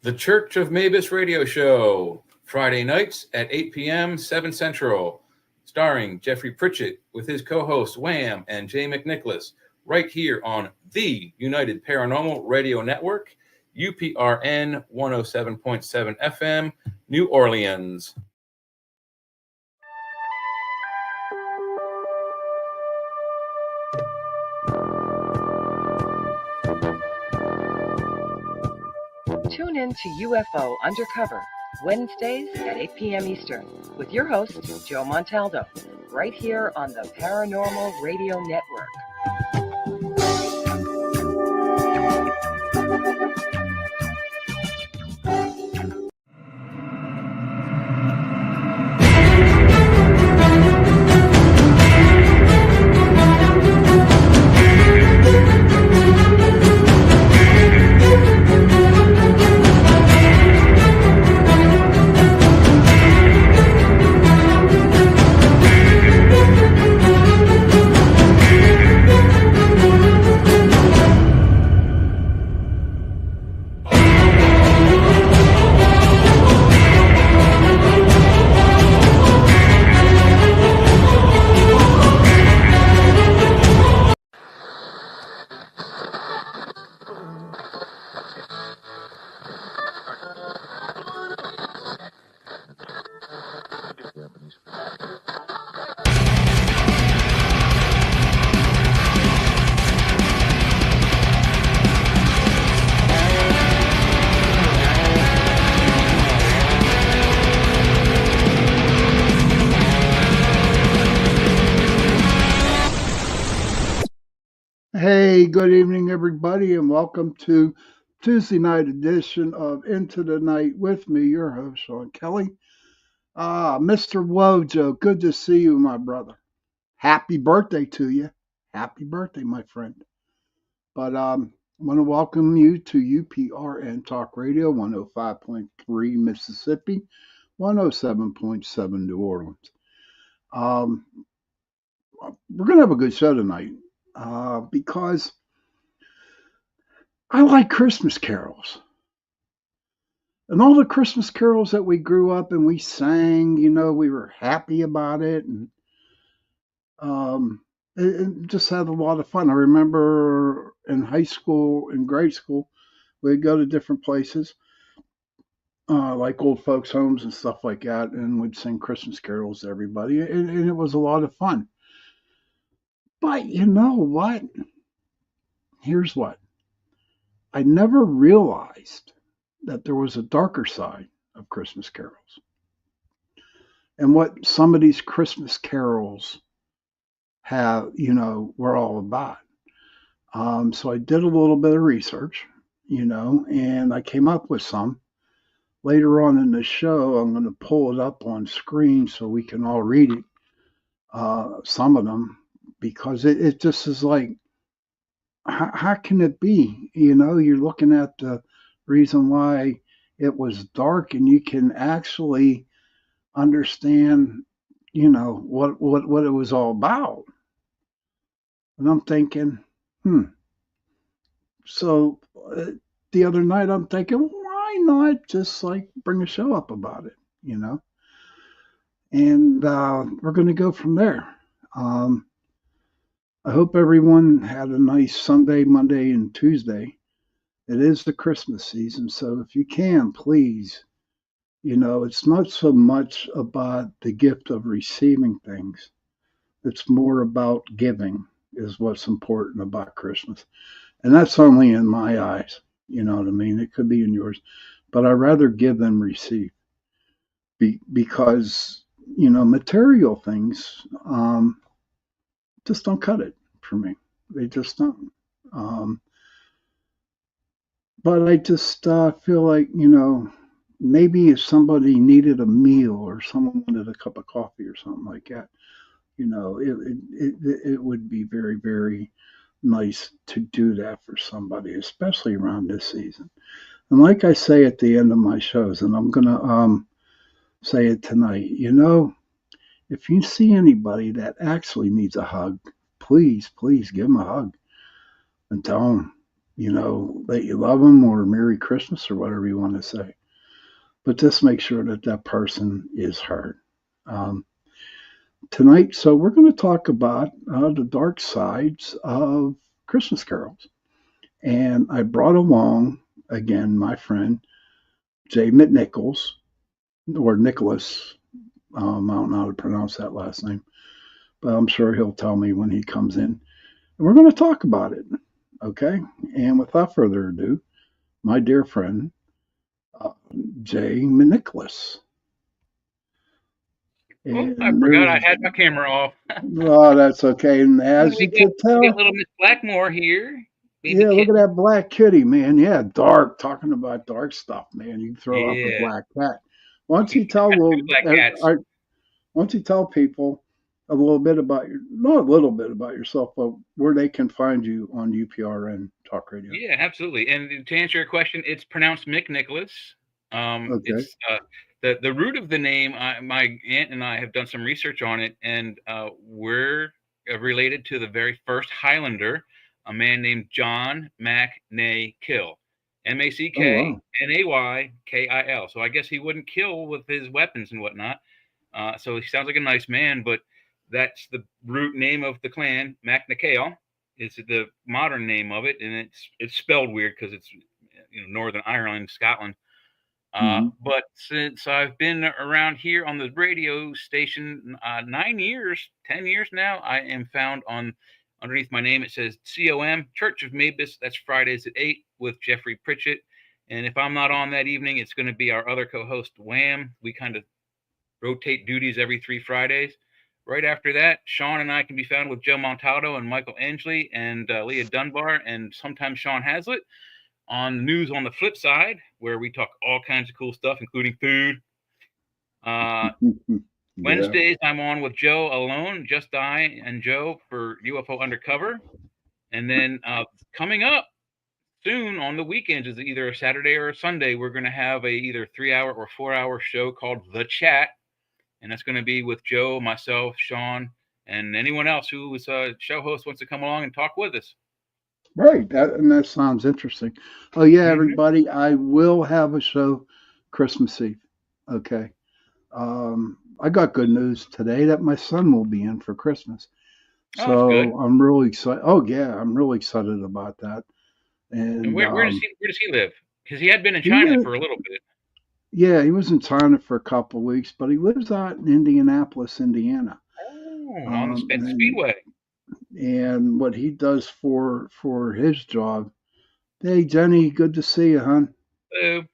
The Church of Mavis Radio Show, Friday nights at 8 p.m., 7 Central, starring Jeffrey Pritchett with his co-hosts Wham and Jay McNicholas, right here on the United Paranormal Radio Network, UPRN 107.7 FM, New Orleans. Tune in to UFO Undercover, Wednesdays at 8 p.m. Eastern, with your host, Joe Montaldo, right here on the Paranormal Radio Network. Hey, good evening, everybody, and welcome to Tuesday night edition of Into the Night with me, your host, Sean Kelly. Mr. Wojo, good to see you, my brother. Happy birthday to you. Happy birthday, my friend. But I want to welcome you to UPRN Talk Radio, 105.3 Mississippi, 107.7 New Orleans. We're going to have a good show tonight. Because I like Christmas carols. And all the Christmas carols that we grew up and we sang, we were happy about it. And it just had a lot of fun. I remember in high school, in grade school, we'd go to different places, like old folks' homes and stuff like that, and we'd sing Christmas carols to everybody. And it was a lot of fun. But you know what? Here's what. I never realized that there was a darker side of Christmas carols and what some of these Christmas carols have, were all about. So I did a little bit of research, and I came up with some. Later on in the show, I'm going to pull it up on screen so we can all read it, some of them, because it just is like, how can it be? You're looking at the reason why it was dark, and you can actually understand, what it was all about. And I'm thinking, So the other night I'm thinking, why not just like bring a show up about it, And we're going to go from there. I hope everyone had a nice Sunday, Monday, and Tuesday. It is the Christmas season, so if you can, please, it's not so much about the gift of receiving things. It's more about giving is what's important about Christmas. And that's only in my eyes, you know what I mean? It could be in yours. But I'd rather give than receive because, material things just don't cut it for me. They just don't. But I just feel like, maybe if somebody needed a meal or someone wanted a cup of coffee or something like that, it would be very, very nice to do that for somebody, especially around this season. And like I say at the end of my shows, and I'm going to say it tonight, if you see anybody that actually needs a hug, please give them a hug and tell them, that you love them or Merry Christmas or whatever you want to say. But just make sure that that person is heard. Um, Tonight, so we're going to talk about the dark sides of Christmas carols. And I brought along, again, my friend, Jay McNichols, or Nicholas. I don't know how to pronounce that last name, but I'm sure he'll tell me when he comes in. And we're going to talk about it. Okay. And without further ado, my dear friend, uh, Jay McNicholas. Oh, I forgot I had my camera off. Oh, that's okay. And as you can tell, we got little Miss Blackmore here. Yeah, look at that black kitty, man. Yeah, dark. Talking about dark stuff, man. You can throw up a black cat. Why don't you tell people a little bit about not a little bit about yourself, but where they can find you on UPRN Talk Radio. Yeah, absolutely. And to answer your question, it's pronounced McNicholas. Okay. It's the root of the name. My aunt and I have done some research on it, and we're related to the very first Highlander, a man named John MacNay-Kill, MacNayKil. So I guess he wouldn't kill with his weapons and whatnot. So he sounds like a nice man, but that's the root name of the clan. MacNay-Kill is the modern name of it, and it's spelled weird because it's Northern Ireland, Scotland. But since I've been around here on the radio station 9 years, 10 years now, I am found underneath my name. It says COM, Church of Mavis. That's Fridays at 8 with Jeffrey Pritchett. And if I'm not on that evening, it's going to be our other co-host, Wham. We kind of rotate duties every 3 Fridays. Right after that, Sean and I can be found with Joe Montaldo and Michael Angley and Leah Dunbar and sometimes Sean Hazlitt on News on the Flip Side, where we talk all kinds of cool stuff, including food. Wednesdays, I'm on with Joe alone, just I and Joe for UFO Undercover. And then coming up soon on the weekends is either a Saturday or a Sunday. We're going to have a either 3-hour or 4-hour show called The Chat. And that's going to be with Joe, myself, Sean, and anyone else who is a show host wants to come along and talk with us. Right. That sounds interesting. Oh, yeah, everybody. I will have a show Christmas Eve. Okay. I got good news today that my son will be in for Christmas. So I'm really excited. Oh, yeah. I'm really excited about that. And where does he live? Because he had been in China for a little bit. Yeah, he was in China for a couple of weeks, but he lives out in Indianapolis, Indiana. Oh, on the Speedway. And what he does for his job. Hey, Jenny, good to see you, hon. Hello.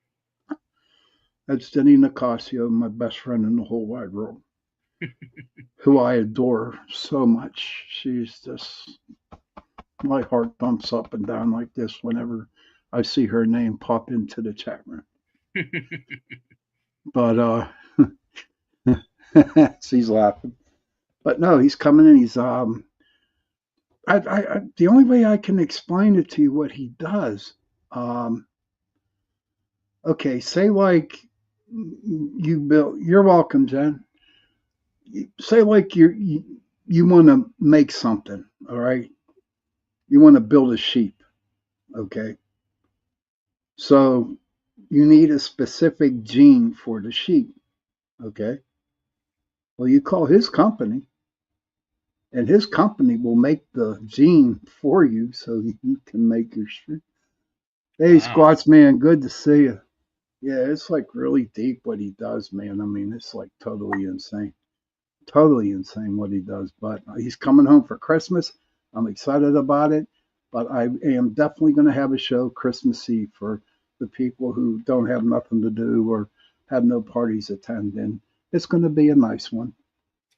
That's Jenny Nicasio, my best friend in the whole wide world, who I adore so much. She's just, my heart bumps up and down like this whenever I see her name pop into the chat room. But she's laughing. But no, he's coming in. He's the only way I can explain it to you what he does. Okay, say like you build. You're welcome, Jen. Say like you want to make something. All right, you want to build a sheep. Okay, so you need a specific gene for the sheep. Okay, well, you call his company. And his company will make the gene for you so you can make your sheep. Hey, Squats, man, good to see you. Yeah, it's like really deep what he does, man. I mean, it's like totally insane. Totally insane what he does. But he's coming home for Christmas. I'm excited about it. But I am definitely going to have a show Christmas Eve for the people who don't have nothing to do or have no parties attending. It's going to be a nice one.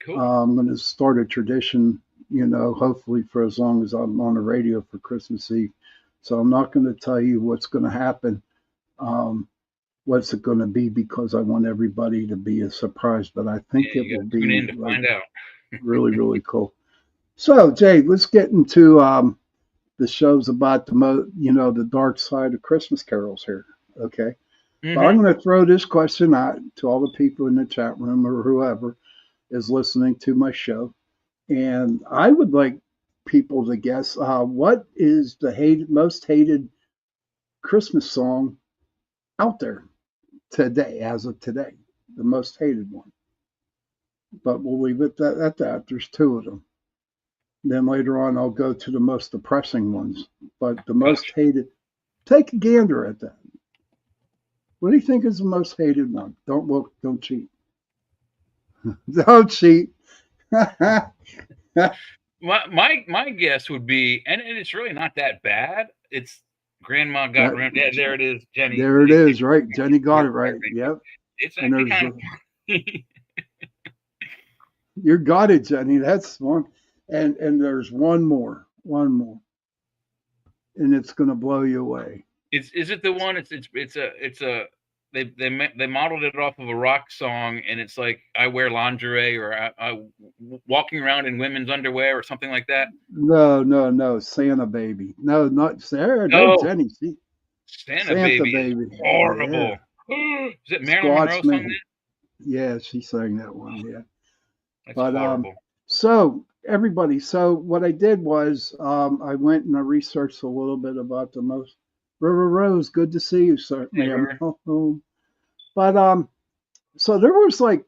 Cool. I'm going to start a tradition, hopefully for as long as I'm on the radio for Christmas Eve. So I'm not going to tell you what's going to happen, what's it going to be, because I want everybody to be as surprised. But I think it will be tune in to find out. really, really cool. So, Jay, let's get into the shows about the dark side of Christmas carols here. Okay. But I'm going to throw this question out to all the people in the chat room or whoever is listening to my show. And I would like people to guess what is the most hated Christmas song out there today, as of today, the most hated one. But we'll leave it at that. There's two of them. Then later on, I'll go to the most depressing ones. But the most hated, take a gander at that. What do you think is the most hated one? Don't look, don't cheat. Don't cheat. My guess would be, and it's really not that bad. It's Grandma Got Rim. Yeah, there it is, Jenny. There it is, right? Jenny got it right. Yep. It's actually kind of funny. You got it, Jenny. That's one. And there's one more, and it's gonna blow you away. Is it the one? They modeled it off of a rock song, and it's like I wear lingerie, or I walking around in women's underwear, or something like that. No, Santa Baby. No, not Sarah. No, Jenny. See, Santa Baby. Horrible. Yeah. Is it Marilyn Monroe sung that? Yeah, she sang that one. Yeah. That's horrible. So everybody, what I did was I went and I researched a little bit about the most. River Rose, good to see you, sir. Hey, but so there was I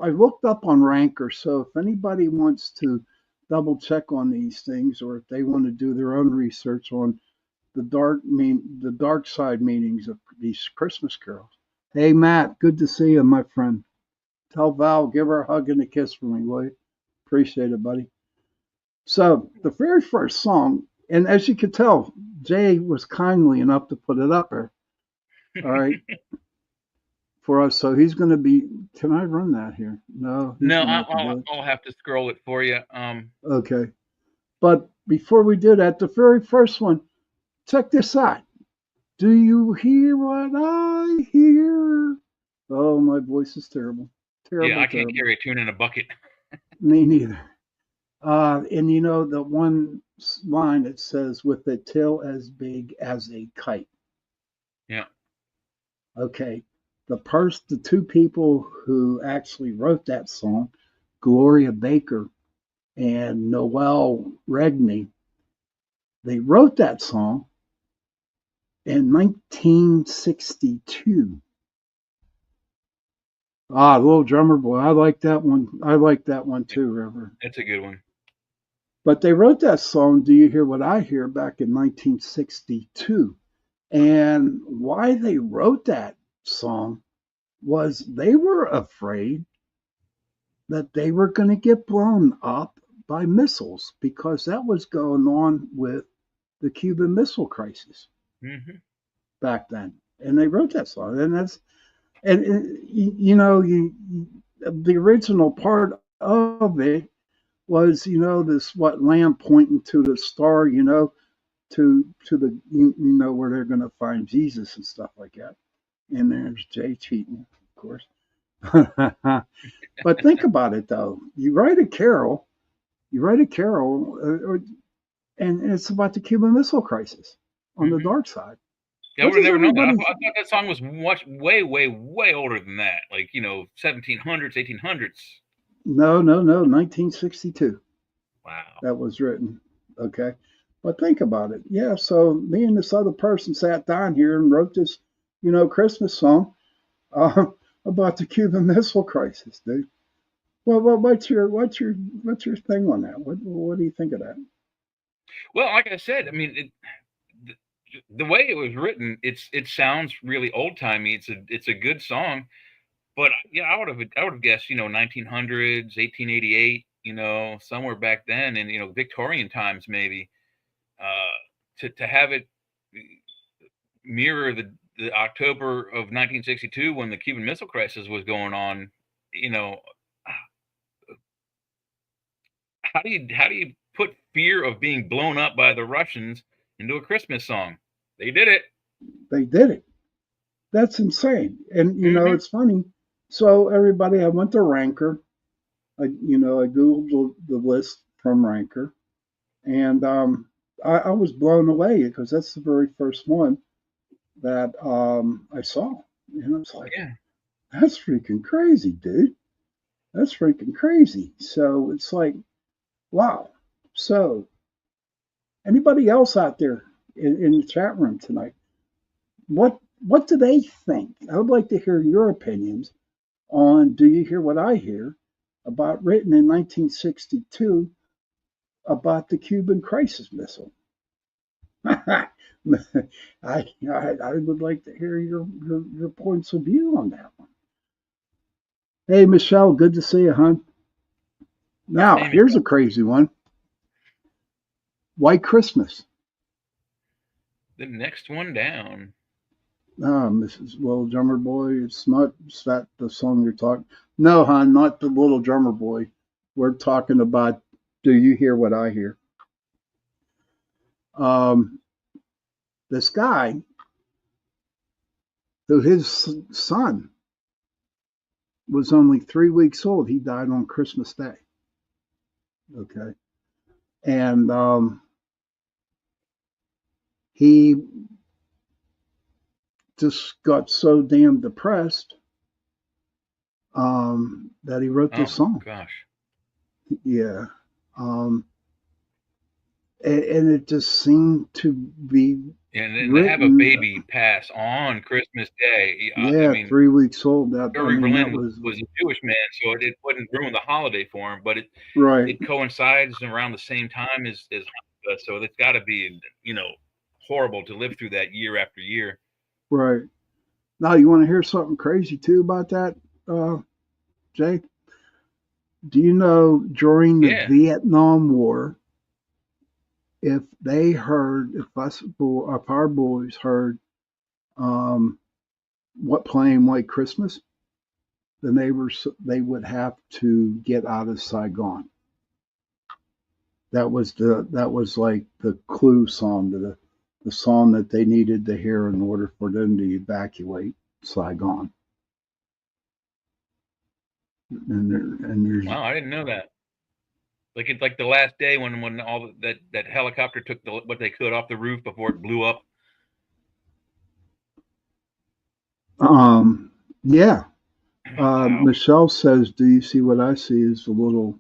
looked up on Ranker. So if anybody wants to double check on these things, or if they want to do their own research on the dark side meanings of these Christmas carols. Hey Matt, good to see you, my friend. Tell Val, give her a hug and a kiss for me, will you? Appreciate it, buddy. So the very first song, and as you could tell, Jay was kindly enough to put it up there. All right. For us. So he's going to be, can I run that here? No. I'll have to scroll it for you. Okay. But before we do that, the very first one, check this out. Do you hear what I hear? Oh, my voice is terrible. Yeah, I can't carry a tune in a bucket. Me neither. And you know, the one line that says, with a tail as big as a kite. Yeah. Okay. The two people who actually wrote that song, Gloria Baker and Noel Regney, they wrote that song in 1962. Little Drummer Boy. I like that one. I like that one too, River. That's a good one. But they wrote that song, Do You Hear What I Hear, back in 1962. And why they wrote that song was they were afraid that they were going to get blown up by missiles, because that was going on with the Cuban Missile Crisis back then. And they wrote that song. And the original part of it was, this lamb pointing to the star, to the where they're going to find Jesus and stuff like that. And there's Jay cheating, of course. But think about it though. You write a carol, and it's about the Cuban Missile Crisis on the dark side. Yeah, I would have never known that. I thought that song was way older than that. 1700s, 1800s. No, 1962. Wow. That was written. Okay. But think about it. Yeah, so me and this other person sat down here and wrote this, Christmas song about the Cuban Missile Crisis, dude. Well, what's your thing on that? What do you think of that? Well, like I said, I mean, the way it was written, it sounds really old timey. It's a good song, but yeah, I would have guessed 1900s, 1888, somewhere back then, and Victorian times maybe, to have it mirror the October of 1962 when the Cuban Missile Crisis was going on. How do you put fear of being blown up by the Russians into a Christmas song? They did it. That's insane. And it's funny. So everybody, I went to Ranker. I Googled the list from Ranker, and I was blown away, because that's the very first one that I saw. And I was like, yeah, that's freaking crazy, dude. That's freaking crazy. So it's like, wow. So, anybody else out there in the chat room tonight? What do they think? I would like to hear your opinions on Do You Hear What I Hear, about written in 1962 about the Cuban Crisis Missile. I would like to hear your points of view on that one. Hey, Michelle, good to see you, hon. Now, Hey, here's a crazy one. White Christmas. The next one down. Mrs. Little Drummer Boy, it's not that the song you're talking. No, hon, not the Little Drummer Boy. We're talking about Do You Hear What I Hear? This guy, who his son was only 3 weeks old, he died on Christmas Day. Okay. And he just got so damn depressed that he wrote this song. Gosh. Yeah. And it just seemed to be. And then to have a baby pass on Christmas Day. Yeah, I mean, 3 weeks old. Irving Berlin was a Jewish man, so it wouldn't ruin the holiday for him, but it coincides around the same time as Hanukkah, so it's got to be, horrible to live through that year after year. Right. Now, you want to hear something crazy, too, about that, Jay? Do you know during the Vietnam War, if our boys heard what playing White Christmas, then they would have to get out of Saigon. That was like the clue song, the song that they needed to hear in order for them to evacuate Saigon. And there's, wow, I didn't know that. Like the last day when all that helicopter took what they could off the roof before it blew up. Yeah. Wow. Michelle says, "Do you see what I see?" Is the little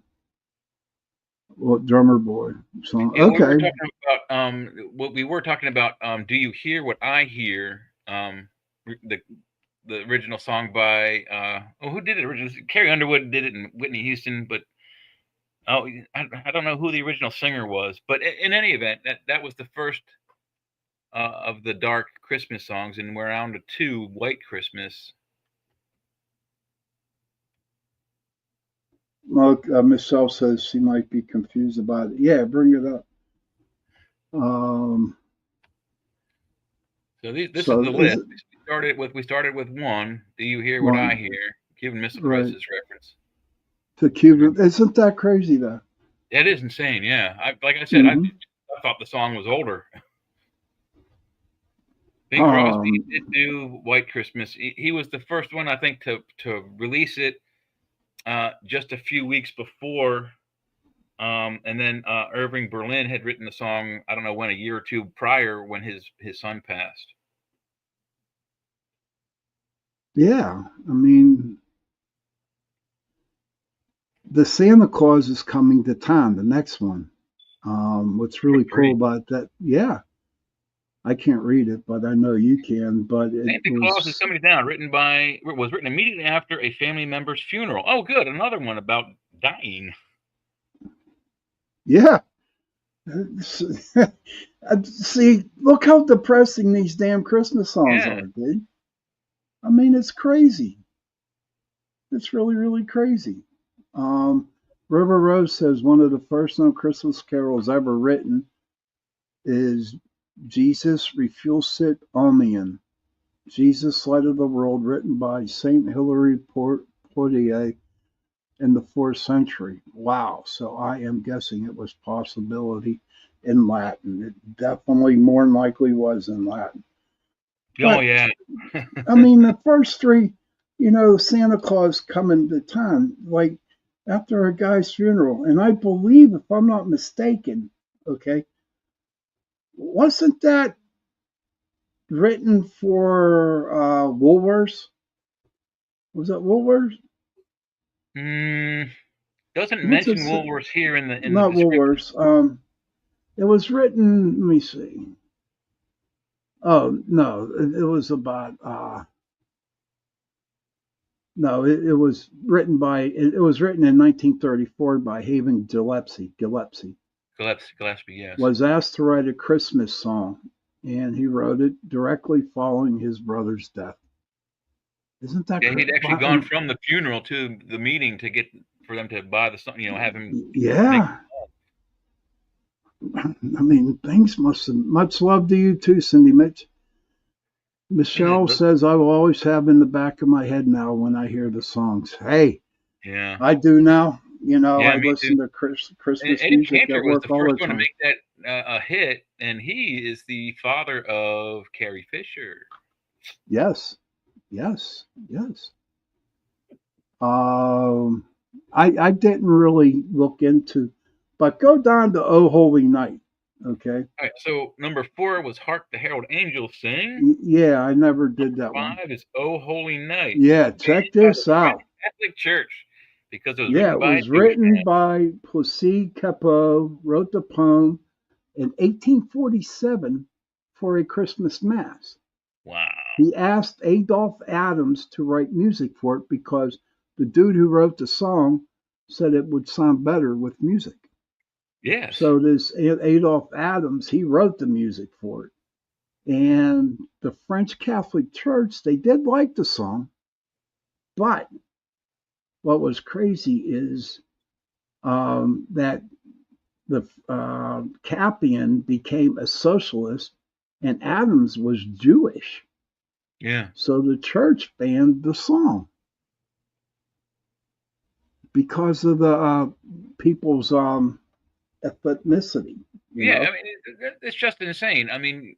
drummer boy song. Yeah, okay. We were talking about Do You Hear What I Hear? The original song by who did it originally? Carrie Underwood did it, and Whitney Houston, but I don't know who the original singer was. But in any event, that was the first of the dark Christmas songs, and we're on to 2, White Christmas. Well, Michelle says she might be confused about it. Yeah, bring it up. So this is the list. We started with 1. Do You Hear What I Hear? Cuban Missile Crisis reference. To Cuban, isn't that crazy though? That is insane. Yeah, like I said, I thought the song was older. Bing Crosby did do White Christmas. He was the first one, I think, to release it just a few weeks before. And then Irving Berlin had written the song, I don't know when, a year or 2 prior, when his son passed. Yeah, I mean, the Santa Claus is coming to town, the next one. What's really cool about that, I can't read it, but I know you can. But Santa Claus is Coming to Town, was written immediately after a family member's funeral. Oh, good, another one about dying. Yeah. See, look how depressing these damn Christmas songs are, dude. I mean, it's crazy. It's really, really crazy. River Rose says one of the first known Christmas carols ever written is Jesus Refusit Omnium, Jesus Light of the World, written by Saint Hilary Poitiers in the 4th century. Wow. So I am guessing it was possibility in Latin. It definitely more than likely was in Latin. Oh, yeah. I mean, the first 3, Santa Claus coming to town, like after a guy's funeral. And I believe, if I'm not mistaken, wasn't that written for Woolworths? Was that Woolworths? Doesn't What's mention it? Woolworths here in the Not description. Woolworths. It was written. Let me see. Oh no, it was about. No, it was written by. It was written in 1934 by Haven Gillespie. Gillespie, yes. Was asked to write a Christmas song, and he wrote it directly following his brother's death. Isn't that? Yeah, he'd actually gone from the funeral to the meeting to get for them to buy the song. Have him. Yeah. I mean, things must have. Much love to you too, Cindy Mitch. Michelle says, I will always have in the back of my head now when I hear the songs. Hey, yeah, I do now. I listen too. to Christmas Eddie music Cantor at was work the all the first one to time. make that a hit, and he is the father of Carrie Fisher. Yes. I didn't really look into, but go down to Oh Holy Night. Okay. All right. So number 4 was Hark the Herald Angels Sing. Yeah, I never did that 5 one. is Oh Holy Night. Yeah, check this out. Catholic Church, because it was Yeah, written it by was written by Placide Cappeau, wrote the poem in 1847 for a Christmas Mass. Wow. He asked Adolph Adams to write music for it because the dude who wrote the song said it would sound better with music. Yes. So this Adolph Adams, he wrote the music for it. And the French Catholic Church, they did like the song, but what was crazy is that the Cappian became a socialist and Adams was Jewish. Yeah. So the church banned the song because of the people's ethnicity. Yeah, I mean, it's just insane. I mean,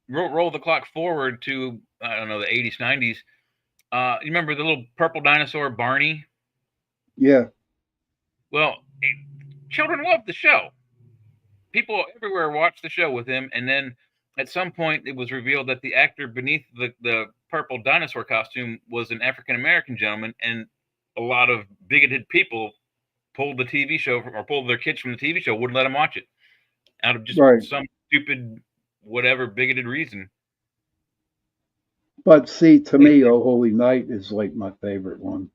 roll the clock forward to, I don't know, the 80s, 90s. You remember the little purple dinosaur, Barney? Yeah. Well, children loved the show. People everywhere watched the show with him, and then at some point it was revealed that the actor beneath the purple dinosaur costume was an African-American gentleman, and a lot of bigoted people pulled the TV show or pulled their kids from the TV show, wouldn't let them watch it out of just some stupid, whatever bigoted reason. But see, to me, Oh Holy Night is like my favorite one.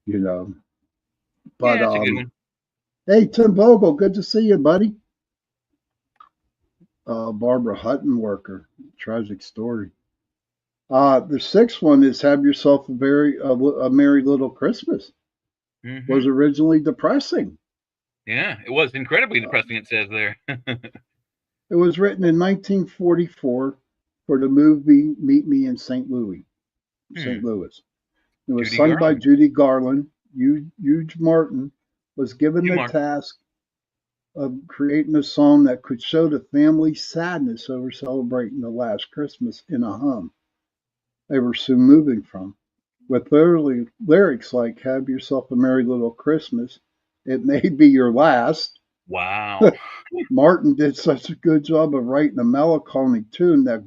But yeah, that's a good one. Hey, Tim Vogel, good to see you, buddy. Barbara Hutton worker, tragic story. The 6th one is Have Yourself a Merry Little Christmas. Mm-hmm. Was originally depressing. Yeah, it was incredibly depressing, it says there. It was written in 1944 for the movie Meet Me in St. Louis. It was Judy sung Garland. By Judy Garland. Hugh Martin was given the task of creating a song that could show the family's sadness over celebrating the last Christmas in a home they were soon moving from. With lyrics like Have Yourself a Merry Little Christmas, It May Be Your Last. Wow. Martin did such a good job of writing a melancholy tune that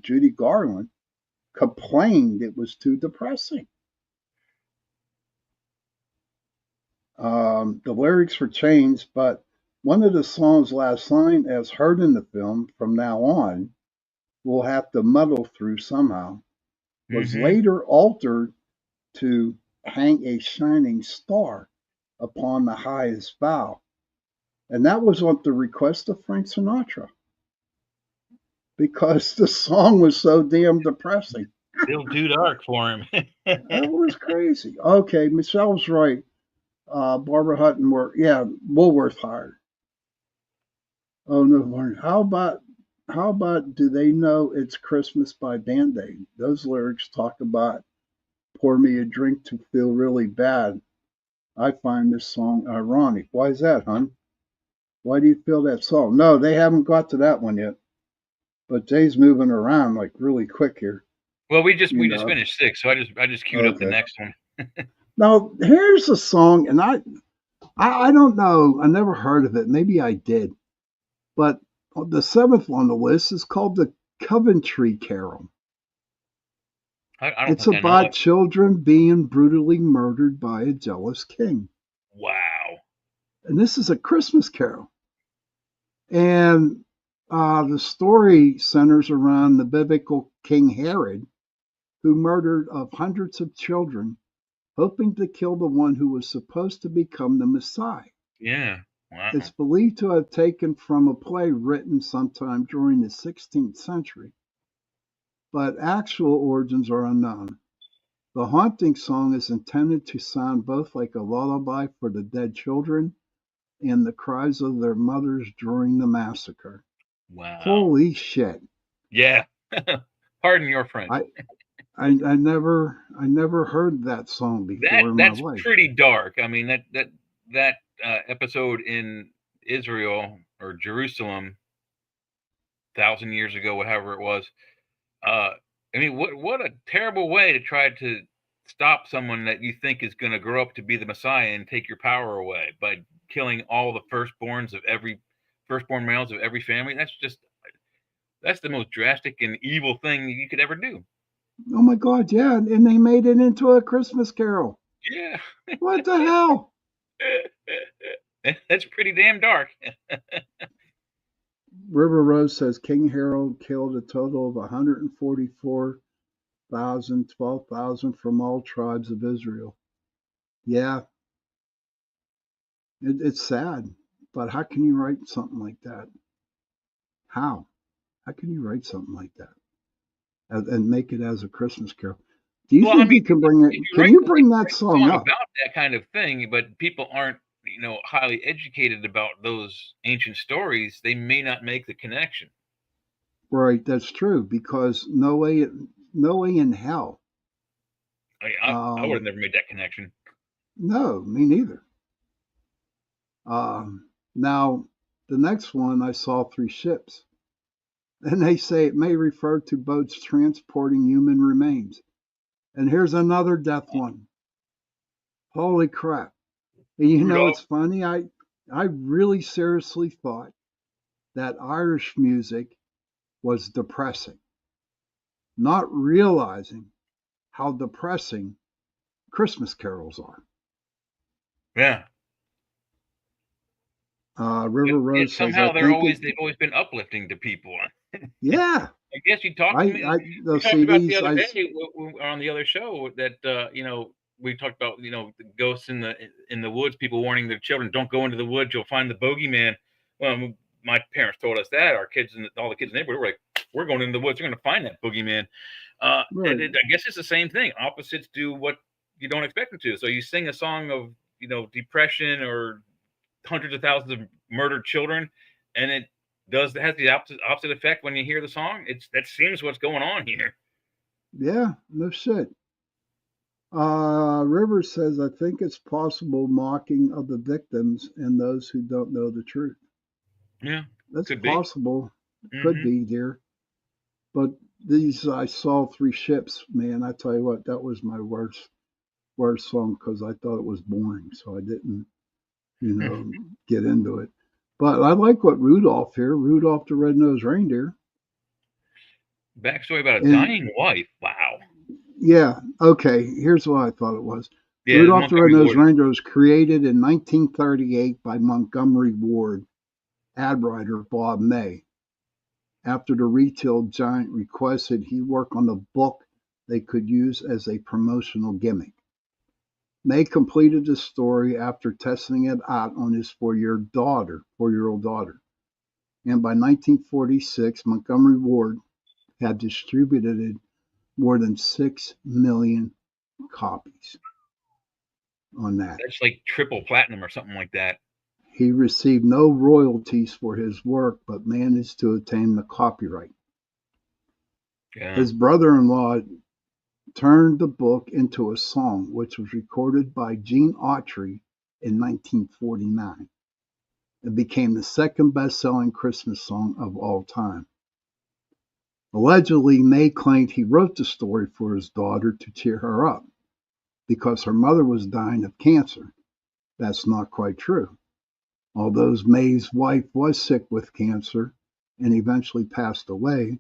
Judy Garland, complained it was too depressing. The lyrics were changed, but one of the song's last line, as heard in the film, From Now On, We'll Have to Muddle Through Somehow, was later altered to Hang a Shining Star Upon the Highest Bough. And that was at the request of Frank Sinatra, because the song was so damn depressing. Still too dark for him. That was crazy. Okay, Michelle's right. Barbara Hutton Woolworth hired. Oh no, how about Do They Know It's Christmas by Band-Aid? Those lyrics talk about pour me a drink to feel really bad. I find this song ironic. Why is that, hon? Why do you feel that song? No, they haven't got to that one yet. But Jay's moving around like really quick here. Well, we just finished 6, so I just queued up the next one. Now, here's a song, and I don't know. I never heard of it. Maybe I did. But the 7th on the list is called the Coventry Carol. I don't It's think I know about it. children being brutally murdered by a jealous king. Wow. And this is a Christmas carol. And the story centers around the biblical King Herod, who murdered of hundreds of children, hoping to kill the one who was supposed to become the Messiah. Yeah. Wow. It's believed to have taken from a play written sometime during the 16th century, but actual origins are unknown. The haunting song is intended to sound both like a lullaby for the dead children and the cries of their mothers during the massacre. Wow. Holy shit. Yeah. Pardon your French. I never heard that song before in my That's life. pretty dark. I mean, that episode in Israel or Jerusalem, 1,000 years ago, whatever it was. I mean, what a terrible way to try to stop someone that you think is going to grow up to be the Messiah and take your power away by killing all the firstborn males of every family. That's the most drastic and evil thing you could ever do. Oh my God, yeah, and they made it into a Christmas carol. Yeah. What the hell? That's pretty damn dark. River Rose says King Harold killed a total of 144,000, 12,000 from all tribes of Israel. Yeah, it's sad, but how can you write something like that? How? How can you write something like that and make it as a Christmas carol? Do you Well, I think mean, you can bring it? if you Can write you if bring you that write a song song up? about that kind of thing, but people aren't, highly educated about those ancient stories, they may not make the connection. Right, that's true. Because no way in hell. I would have never made that connection. No, me neither. Now, the next one I saw 3 ships, and they say it may refer to boats transporting human remains. And here's another death one. Holy crap! And Rudolph. it's funny. I really seriously thought that Irish music was depressing, not realizing how depressing Christmas carols are. Yeah. River Rose Yet says, I somehow think they've always been uplifting to people. yeah. I guess you talked to me. We talked See about the these. other day on the other show that we talked about the ghosts in the woods. People warning their children, don't go into the woods. You'll find the bogeyman. Well, my parents told us that. Our kids and all the kids in the neighborhood were like, we're going into the woods. We're going to find that boogeyman. Right. And I guess it's the same thing. Opposites do what you don't expect them to. So you sing a song of depression or hundreds of thousands of murdered children, and it has the opposite effect when you hear the song. That seems what's going on here. Yeah, no shit. River says, I think it's possible mocking of the victims and those who don't know the truth. Yeah, that's could possible. Be. Could be, dear. But I saw 3 ships, man. I tell you what, that was my worst song because I thought it was boring, so I didn't, get into it. But I like what Rudolph the Red-Nosed Reindeer. Backstory about a dying wife. Wow. Yeah. Okay. Here's what I thought it was. Yeah, Rudolph the Red-Nosed Reindeer was created in 1938 by Montgomery Ward ad writer Bob May. After the retail giant requested he work on a book they could use as a promotional gimmick. May completed the story after testing it out on his 4-year-old daughter. And by 1946, Montgomery Ward had distributed it more than 6 million copies on that. That's like triple platinum or something like that. He received no royalties for his work, but managed to obtain the copyright. Yeah. His brother-in-law turned the book into a song, which was recorded by Gene Autry in 1949. It became the second best-selling Christmas song of all time. Allegedly, May claimed he wrote the story for his daughter to cheer her up because her mother was dying of cancer. That's not quite true. Although May's wife was sick with cancer and eventually passed away,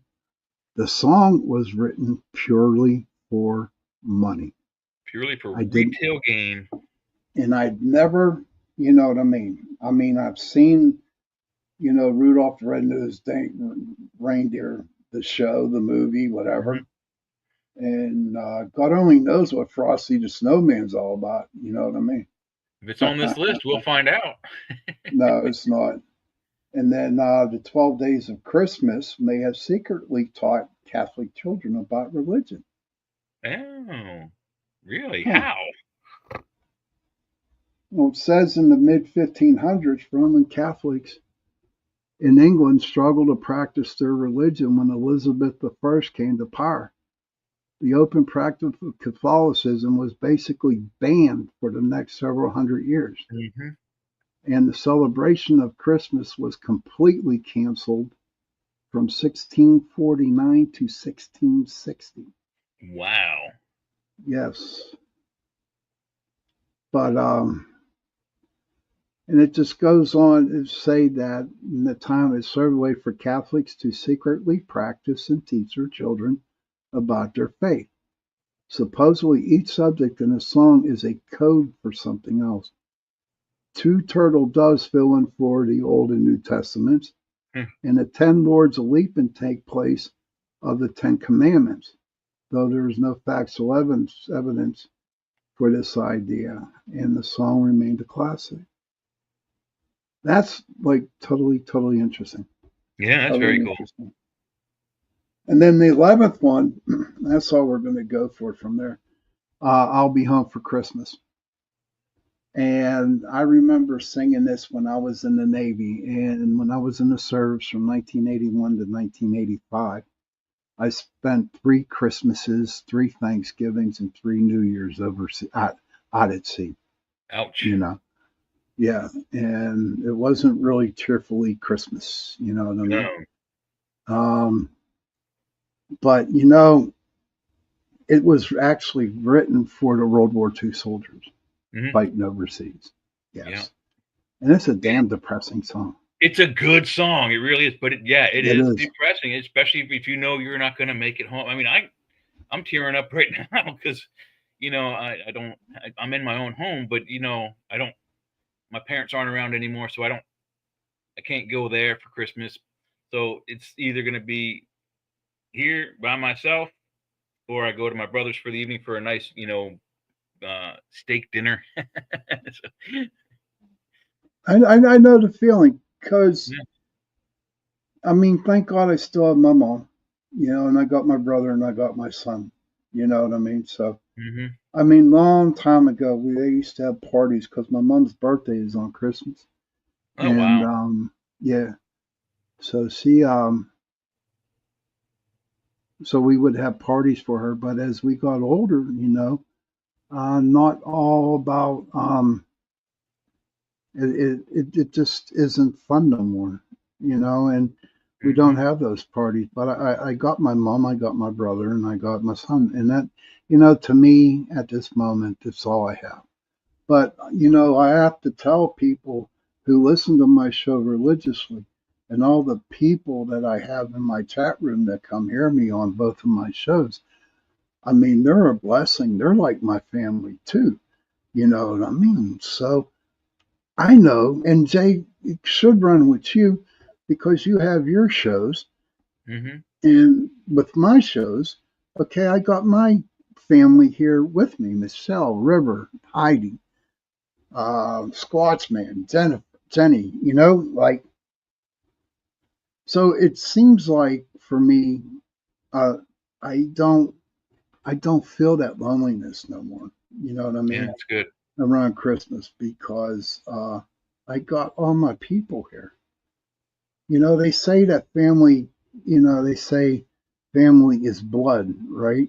the song was written purely for money. Purely for I didn't, retail gain. and I'd never, you know what I mean? I mean, I've seen, you know, Rudolph the Red-Nosed Reindeer, the show, the movie, whatever. And God only knows what Frosty the Snowman's all about. You know what I mean? If it's on this list, we'll find out. No, it's not. And then the 12 Days of Christmas may have secretly taught Catholic children about religion. Oh, really? Huh. How? Well, it says in the mid 1500s, Roman Catholics in England struggled to practice their religion when Elizabeth I came to power. The open practice of Catholicism was basically banned for the next several hundred years. Mm-hmm. And the celebration of Christmas was completely canceled from 1649 to 1660. Wow. Yes. But, and it just goes on to say that in the time it served a way for Catholics to secretly practice and teach their children about their faith. Supposedly, each subject in a song is a code for something else. 2 turtle doves fill in for the Old and New Testaments, and the 10 Lords of Leaping take place of the 10 Commandments, though there is no factual evidence for this idea, and the song remained a classic. That's like totally interesting. Yeah, that's very cool. And then the 11th one, that's all we're going to go for from there. I'll Be Home for Christmas. And I remember singing this when I was in the Navy, and when I was in the service from 1981 to 1985. I spent 3 Christmases, 3 Thanksgivings, and 3 New Years overseas out at sea. Ouch. You know, yeah, and it wasn't really cheerfully Christmas. You know what I mean? No. But you know, it was actually written for the World War II soldiers fighting overseas. Yes, yeah. And it's a damn depressing song. It's a good song, it really is. But it is depressing, especially if you know you're not going to make it home. I mean, I'm tearing up right now because, you know, I'm in my own home, but you know, my parents aren't around anymore, so I can't go there for Christmas. So it's either going to be here by myself, or I go to my brother's for the evening for a nice, you know, steak dinner. I know the feeling, because I mean, thank God I still have my mom, you know, and I got my brother and I got my son, you know what I mean? So, I mean, long time ago, they used to have parties because my mom's birthday is on Christmas. Oh, and, wow. Yeah. So so we would have parties for her, but as we got older, you know, not all about, it just isn't fun no more, you know, and we don't have those parties. But I got my mom, I got my brother, and I got my son, and that, you know, to me at this moment, it's all I have. But you know, I have to tell people who listen to my show religiously, and all the people that I have in my chat room that come hear me on both of my shows, I mean, they're a blessing. They're like my family too, you know what I mean? So I know, and Jay should run with you because you have your shows. And with my shows, okay, I got my family here with me: Michelle, River, Heidi, Squatchman, Jenny, you know, like, so it seems like for me, I don't feel that loneliness no more. You know what I mean? Yeah, that's good. Around Christmas, because I got all my people here. You know, they say that family, you know, they say family is blood, right?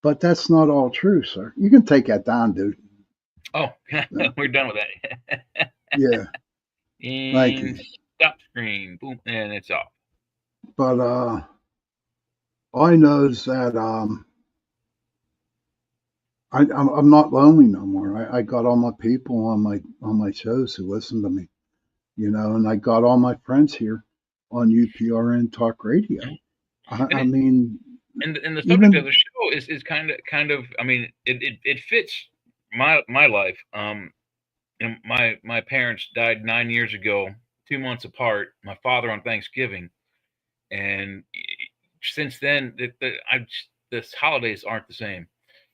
But that's not all true, sir. You can take that down, dude. Oh, we're done with that. Yeah. Thank you. Stop screen. Boom, and it's off. But all I know is that I'm not lonely no more. I got all my people on my shows who listen to me, you know, and I got all my friends here on UPRN Talk Radio. I mean, And the subject of Even the show is kind of I mean it fits my life. And my parents died 9 years ago, 2 months apart. My father on Thanksgiving, and since then, the holidays aren't the same.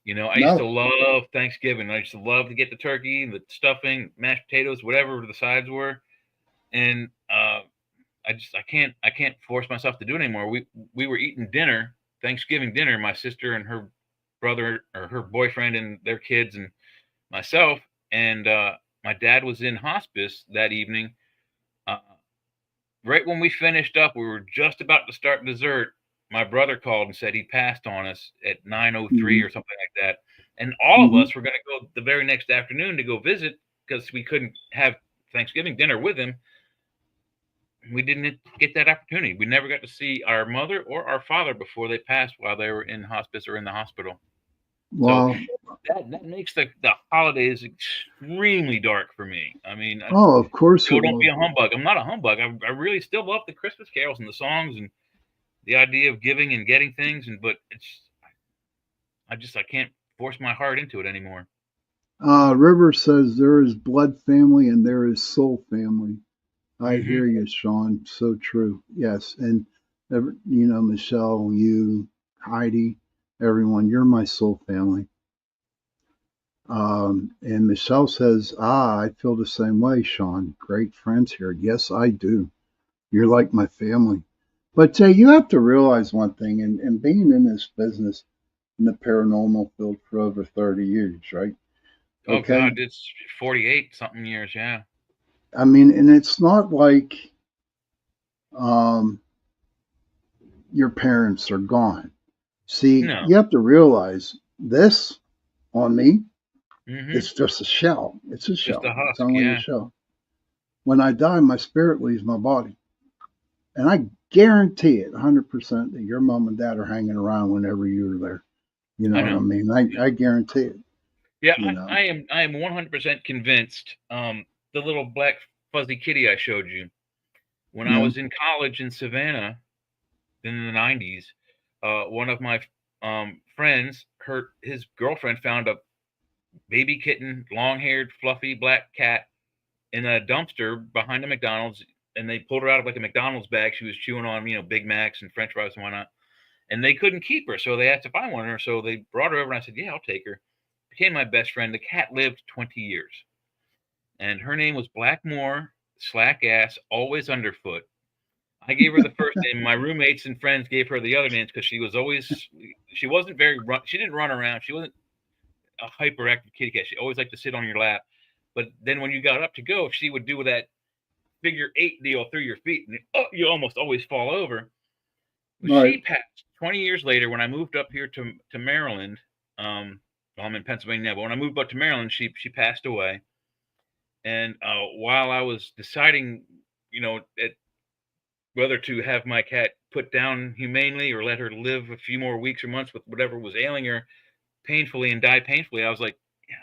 You know, I used to no, love Thanksgiving. I used to love to get the turkey, the stuffing, mashed potatoes, whatever the sides were, and I can't force myself to do it anymore. We were eating dinner, Thanksgiving dinner, my sister and her brother or her boyfriend and their kids and myself, and my dad was in hospice that evening. Uh, right when we finished up, we were just about to start dessert. My brother called and said he passed on us at 9:03 hmm or something like that. And all of hmm us were going to go the very next afternoon to go visit because we couldn't have Thanksgiving dinner with him. We didn't get that opportunity. We never got to see our mother or our father before they passed while they were in hospice or in the hospital. So well, that makes the holidays extremely dark for me. I mean, oh, of course Joe, it don't be will. a humbug. I'm not a humbug. I really still love the Christmas carols and the songs and the idea of giving and getting things, and but I can't force my heart into it anymore. River says there is blood family and there is soul family. I Hmm. hear you, Sean. So true. Yes, and Michelle, you, Heidi, everyone, you're my soul family. And Michelle says, I feel the same way, Sean. Great friends here. Yes, I do. You're like my family. But you have to realize one thing, and being in this business in the paranormal field for over 30 years, right? Oh Okay. God, it's 48 something years. Yeah. I mean, and it's not like um, your parents are gone. See, No. you have to realize this on me, Hmm. it's just a shell. It's a Just a shell. It's husk. only a Yeah. shell. When I die, my spirit leaves my body. And I guarantee it 100% that your mom and dad are hanging around whenever you're there. You know I what I know. mean? I guarantee it, Yeah, you know. I am 100% convinced. The little black fuzzy kitty I showed you when I Yeah. was in college in Savannah in the 90s, one of my friends, his girlfriend found a baby kitten, long-haired, fluffy black cat in a dumpster behind a McDonald's, and they pulled her out of like a McDonald's bag. She was chewing on, Big Macs and French fries and whatnot, and they couldn't keep her, so they asked if I wanted her. So they brought her over, and I said, "Yeah, I'll take her." Became my best friend. The cat lived 20 years, and her name was Blackmore, slack ass, always underfoot. I gave her the first name. My roommates and friends gave her the other names because she wasn't she didn't run around. She wasn't a hyperactive kitty cat. She always liked to sit on your lap. But then when you got up to go, she would do that figure 8 deal through your feet, and you almost always fall over. Well, Right. she passed 20 years later when I moved up here to Maryland. Well, I'm in Pennsylvania now, but when I moved up to Maryland, she passed away. And while I was deciding, at whether to have my cat put down humanely or let her live a few more weeks or months with whatever was ailing her painfully and die painfully, I was like, yeah.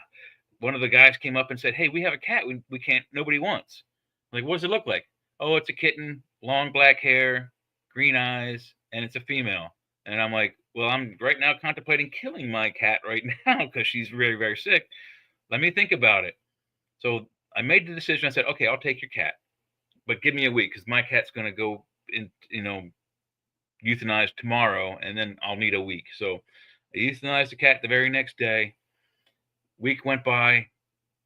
One of the guys came up and said, "Hey, we have a cat we can't, nobody wants." I'm like, "What does it look like?" "Oh, it's a kitten, long black hair, green eyes, and it's a female." And I'm like, "Well, I'm right now contemplating killing my cat right now because she's very, very sick. Let me think about it." So I made the decision. I said, "Okay, I'll take your cat, but give me a week because my cat's going to go in, euthanized tomorrow, and then I'll need a week." So I euthanized the cat the very next day. Week went by.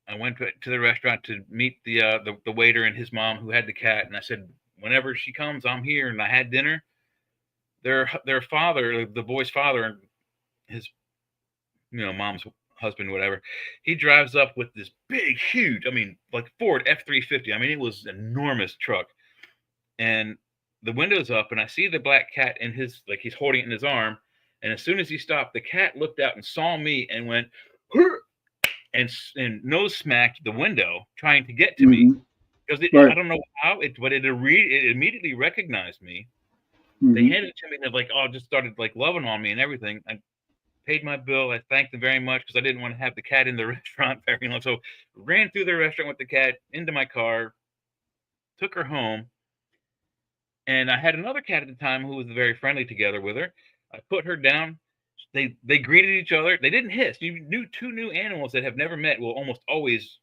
I went to the restaurant to meet the waiter and his mom who had the cat, and I said, "Whenever she comes, I'm here." And I had dinner. Their father, the boy's father, and his mom's husband, whatever, he drives up with this big, huge, I mean, like Ford F-350. I mean, it was an enormous truck, and the window's up, and I see the black cat in his, like, he's holding it in his arm, and as soon as he stopped, the cat looked out and saw me and went "Hur!" and nose smacked the window trying to get to me hmm because I Right. don't know how it, but it immediately recognized me. They hmm handed it to me and they're like, oh, just started like loving on me and everything. I paid my bill. I thanked them very much because I didn't want to have the cat in the restaurant very long. So ran through the restaurant with the cat into my car, took her home, and I had another cat at the time who was very friendly together with her. I put her down. They greeted each other. They didn't hiss. You knew two new animals that have never met will almost always,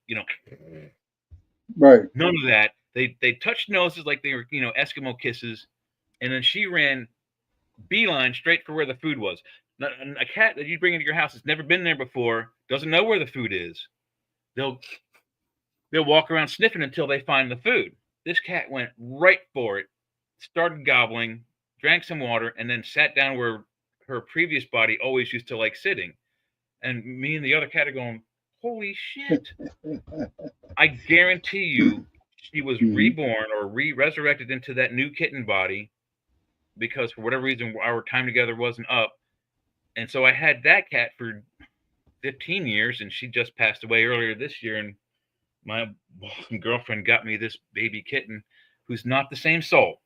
Right. none of that. They touched noses like they were, Eskimo kisses, and then she ran beeline straight for where the food was. A cat that you bring into your house has never been there before, doesn't know where the food is. They'll walk around sniffing until they find the food. This cat went right for it, started gobbling, drank some water, and then sat down where her previous body always used to like sitting. And me and the other cat are going, holy shit. I guarantee you she was reborn or resurrected into that new kitten body because for whatever reason our time together wasn't up. And so I had that cat for 15 years, and she just passed away earlier this year. And my girlfriend got me this baby kitten who's not the same soul,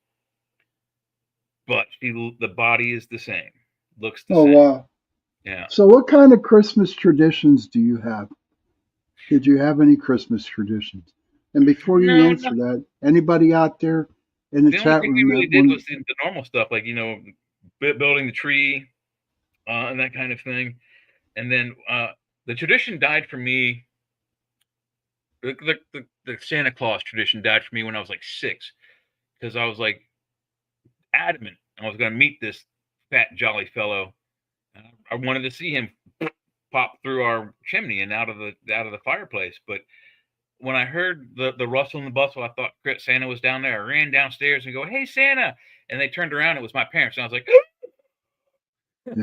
but the body is the same, looks the same. Wow. Yeah. So what kind of Christmas traditions do you have? Did you have any Christmas traditions? And before you answer that, anybody out there in the chat room? The only thing we really did was the normal stuff, like, building the tree and that kind of thing. And then the tradition died for me. The Santa Claus tradition died for me when I was like 6, because I was like adamant I was going to meet this fat jolly fellow. I wanted to see him pop through our chimney and out of the fireplace. But when I heard the rustle and the bustle, I thought Santa was down there. I ran downstairs and go, "Hey, Santa!" And they turned around. It was my parents, and I was like, "It's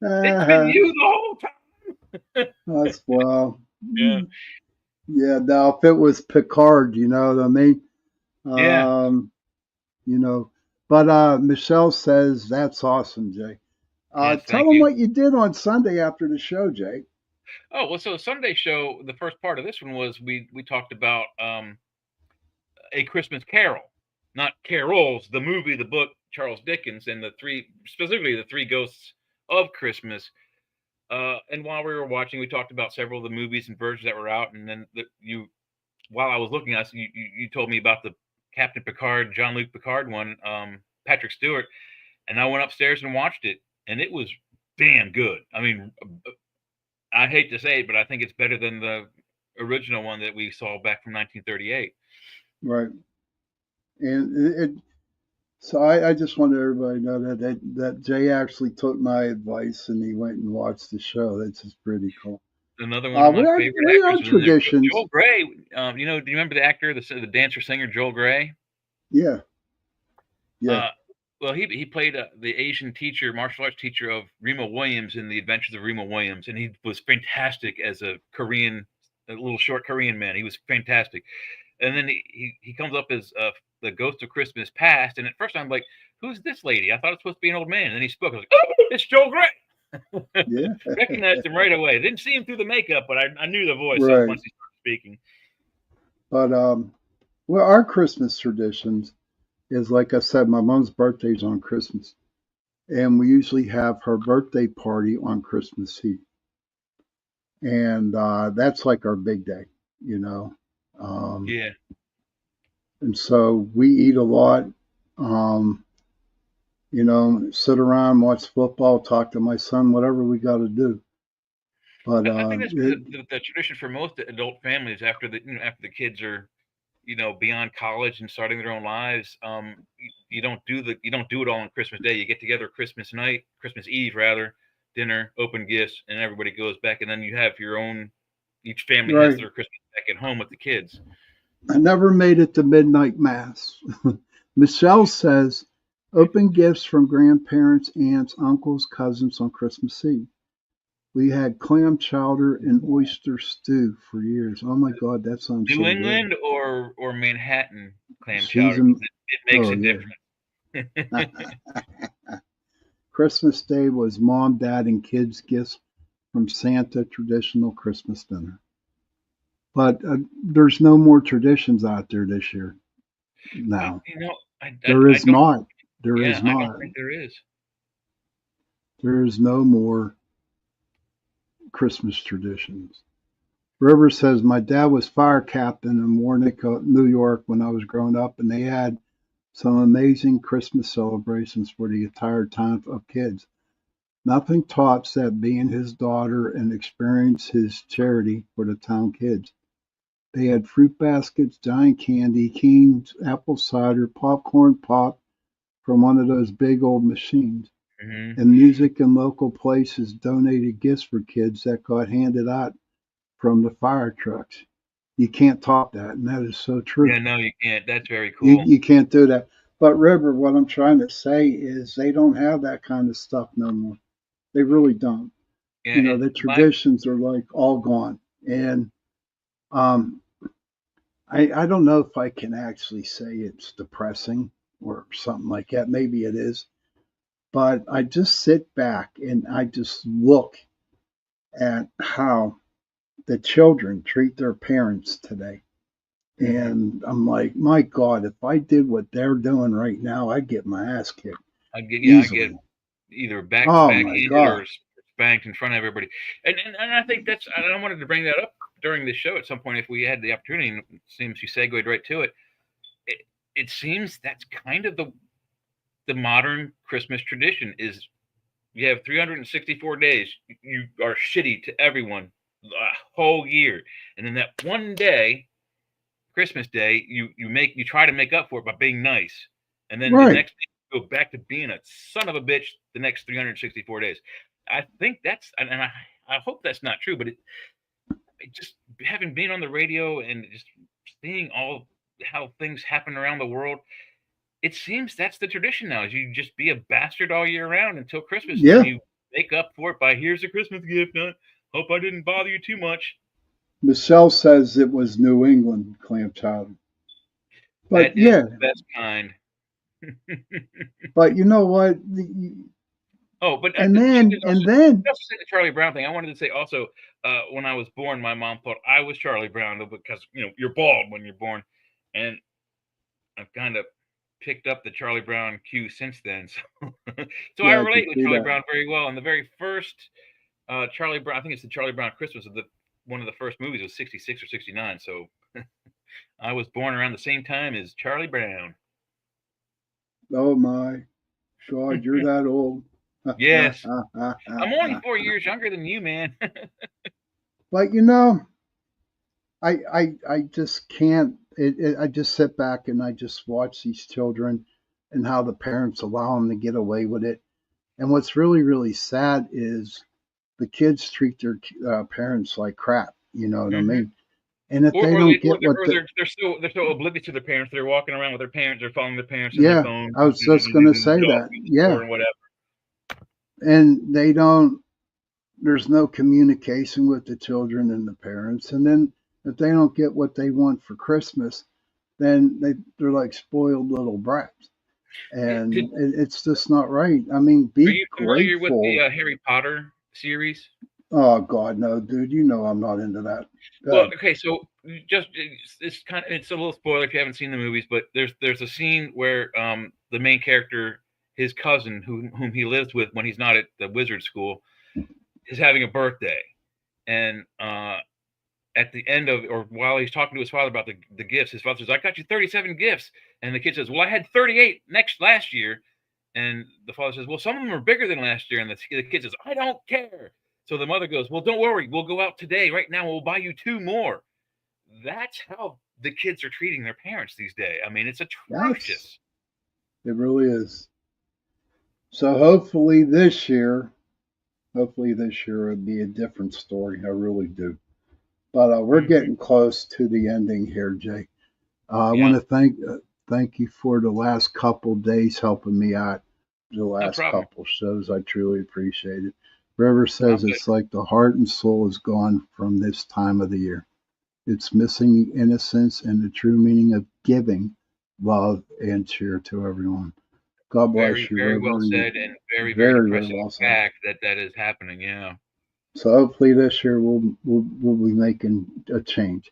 been you the whole time." That's wow. Yeah. Yeah. Now, if it was Picard, you know what I mean? Yeah. But Michelle says that's awesome, Jay. Tell them what you did on Sunday after the show, Jay. Oh, well, so the Sunday show, the first part of this one was we talked about A Christmas Carol, not carols, the movie, the book, Charles Dickens, and specifically the three ghosts of Christmas. And while we were watching, we talked about several of the movies and versions that were out. And then while I was looking at it, you told me about the Captain Picard, Jean-Luc Picard one, Patrick Stewart, and I went upstairs and watched it, and it was damn good. I mean, I hate to say it, but I think it's better than the original one that we saw back from 1938. Right. And so I just wanted everybody to know that Jay actually took my advice and he went and watched the show. That's just pretty cool. Another one of my favorite actors. Traditions. Joel Grey. Do you remember the actor, the dancer singer Joel Grey? Yeah. Yeah. Well, he played the Asian teacher, martial arts teacher of Remo Williams in The Adventures of Remo Williams, and he was fantastic as a little short Korean man. He was fantastic. And then he comes up as the Ghost of Christmas Past, and at first I'm like, who's this lady? I thought it's supposed to be an old man. And then he spoke. I was like, oh, it's Joel Grey. Yeah. Recognized him right away. Didn't see him through the makeup, but I knew the voice right. once he started speaking. But our Christmas traditions is, like I said, my mom's birthday's on Christmas, and we usually have her birthday party on Christmas Eve, and that's like our big day, Yeah. And so we eat a lot. Sit around, watch football, talk to my son, whatever we got to do. But I think that's the tradition for most adult families after the kids are, beyond college and starting their own lives. You don't do it all on Christmas Day. You get together Christmas night, Christmas Eve rather, dinner, open gifts, and everybody goes back. And then you have your own. Each family has their Christmas back at home with the kids. I never made it to midnight mass. Michelle says, open gifts from grandparents, aunts, uncles, cousins on Christmas Eve. We had clam chowder and oyster stew for years. Oh my God, that sounds New so England good. or Manhattan clam chowder. It makes a difference. Christmas Day was mom, dad, and kids' gifts from Santa, traditional Christmas dinner. But there's no more traditions out there this year. Now, there is not. There is not. I don't think there is. There is no more Christmas traditions. River says, my dad was fire captain in Warnick, New York when I was growing up, and they had some amazing Christmas celebrations for the entire town of kids. Nothing tops that being his daughter and experience his charity for the town kids. They had fruit baskets, giant candy, canes, apple cider, popcorn pop from one of those big old machines. Hmm. And music in local places donated gifts for kids that got handed out from the fire trucks. You can't top that, and that is so true. Yeah, no, you can't. That's very You cool. you can't do that. But River, what I'm trying to say is they don't have that kind of stuff no more. They really don't. Yeah, You know, and the traditions are like all gone. And um, I don't know if I can actually say it's depressing or something like that. Maybe it is. But I just sit back and I just look at how the children treat their parents today. Mhm. And I'm like, my God, if I did what they're doing right now, I'd get my ass kicked I get easily. either Oh my backhanded or God. spanked in front of everybody. And I think that's, and I wanted to bring that up during the show at some point if we had the opportunity. And it seems you segued right to it. It, it seems that's kind of the modern Christmas tradition is you have 364 days. You are shitty to everyone the whole year, and then that one day, Christmas Day, you try to make up for it by being nice, and then the Right. next day you go back to being a son of a bitch the next 364 days. I think that's, and I hope that's not true, but it just having been on the radio and just seeing all how things happen around the world, it seems that's the tradition now. Is you just be a bastard all year round until Christmas, and then Yeah. you make up for it by here's a Christmas gift. Hope I didn't bother you too much. Michelle says it was New England clam chowder. But That is yeah, the best kind. but you know what? Oh, but And she then, did and then, also say the Charlie Brown thing. I wanted to say also, when I was born, my mom thought I was Charlie Brown because you're bald when you're born, and I've kind of picked up the Charlie Brown cue since then. So, so I yeah, I can relate with see Charlie that. Brown very well. And the very first Charlie Brown, I think it's the Charlie Brown Christmas of the one of the first movies was '66 or '69. So I was born around the same time as Charlie Brown. Oh my God, you're that old. Yes, I'm only 4 years younger than you, man. But you know, I just can't. I just sit back and I just watch these children and how the parents allow them to get away with it. And what's really, really sad is the kids treat their parents like crap. You know what I Hmm. mean? And if they don't get what the They're so oblivious to their parents. They're walking around with their parents. They're following their parents in their yeah, phone, I was just gonna say dog that. food store Yeah, and whatever. and they don't. There's no communication with the children and the parents. And then if they don't get what they want for Christmas, then they're like spoiled little brats. Did, And it's just not right. I mean, are be you familiar with the grateful. Harry Potter series? Oh God, no, dude. You know I'm not into that. Well, God. okay, so just it's kind of it's a little spoiler if you haven't seen the movies, but there's a scene where the main character, his cousin, whom he lives with when he's not at the wizard school, is having a birthday, and at the end of or while he's talking to his father about the gifts, his father says, "I got you 37 gifts," and the kid says, "Well, I had 38 last year," and the father says, "Well, some of them are bigger than last year," and the kid says, "I don't care." So the mother goes, "Well, don't worry, we'll go out today. Right now, we'll buy you two more." That's how the kids are treating their parents these days. I mean, it's Yes, atrocious. it really is. So hopefully this year it'll be a different story. I really do. But we're Hmm. getting close to the ending here, Jay. I want Yeah, to thank you for the last couple days helping me out. The no last problem. couple shows, I truly appreciate it. River I'm says good. it's like the heart and soul is gone from this time of the year. It's missing the innocence and the true meaning of giving love and cheer to everyone. God Very, bless you, very well River, and said, and very, very very, very depressing well said. fact that that is happening. Yeah. So hopefully this year we'll be making a change.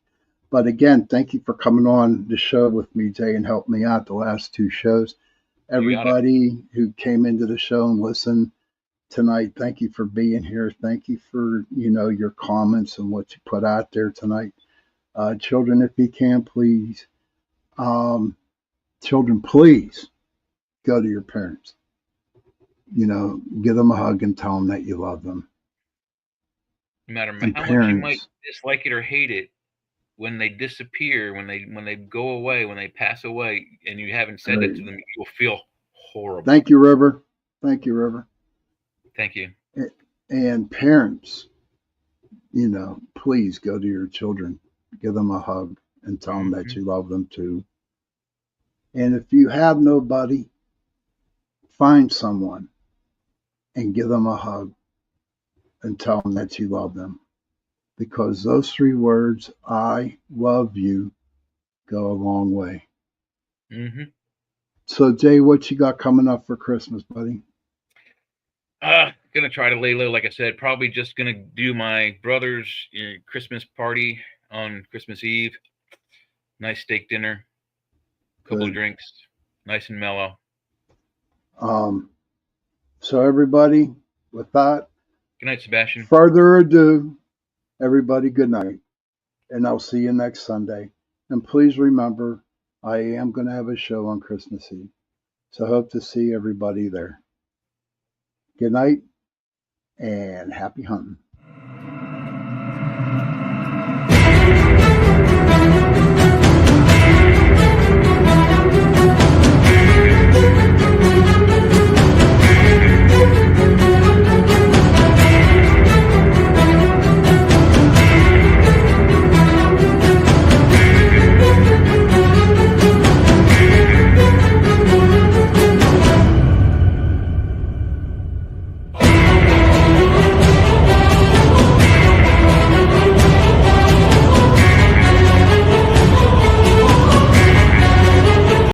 But again, thank you for coming on the show with me, Jay, and helping me out the last two shows. You got it. Everybody who came into the show and listened tonight, thank you for being here. Thank you for your comments and what you put out there tonight. Children, if you can, please, um, Children, please go to your parents. Give them a hug and tell them that you love them. No matter And how much you might parents, dislike it or hate it, when they disappear, when they go away, when they pass away, and you haven't said that to them, you will feel horrible. Thank you, River. Thank you, River. Thank you. And parents, please go to your children, give them a hug, and tell them that you love them too. And if you have nobody, find someone and give them a hug and tell them that you love them. Because those 3 words, I love you, go a long way. Mm-hmm. So, Jay, what you got coming up for Christmas, buddy? Gonna try to lay low, like I said. Probably just gonna do my brother's Christmas party on Christmas Eve. Nice steak dinner, couple of drinks, nice and mellow. So everybody, with that, good night, Sebastian. Further ado, everybody, good night, and I'll see you next Sunday. And please remember, I am going to have a show on Christmas Eve, so I hope to see everybody there. Good night and happy hunting.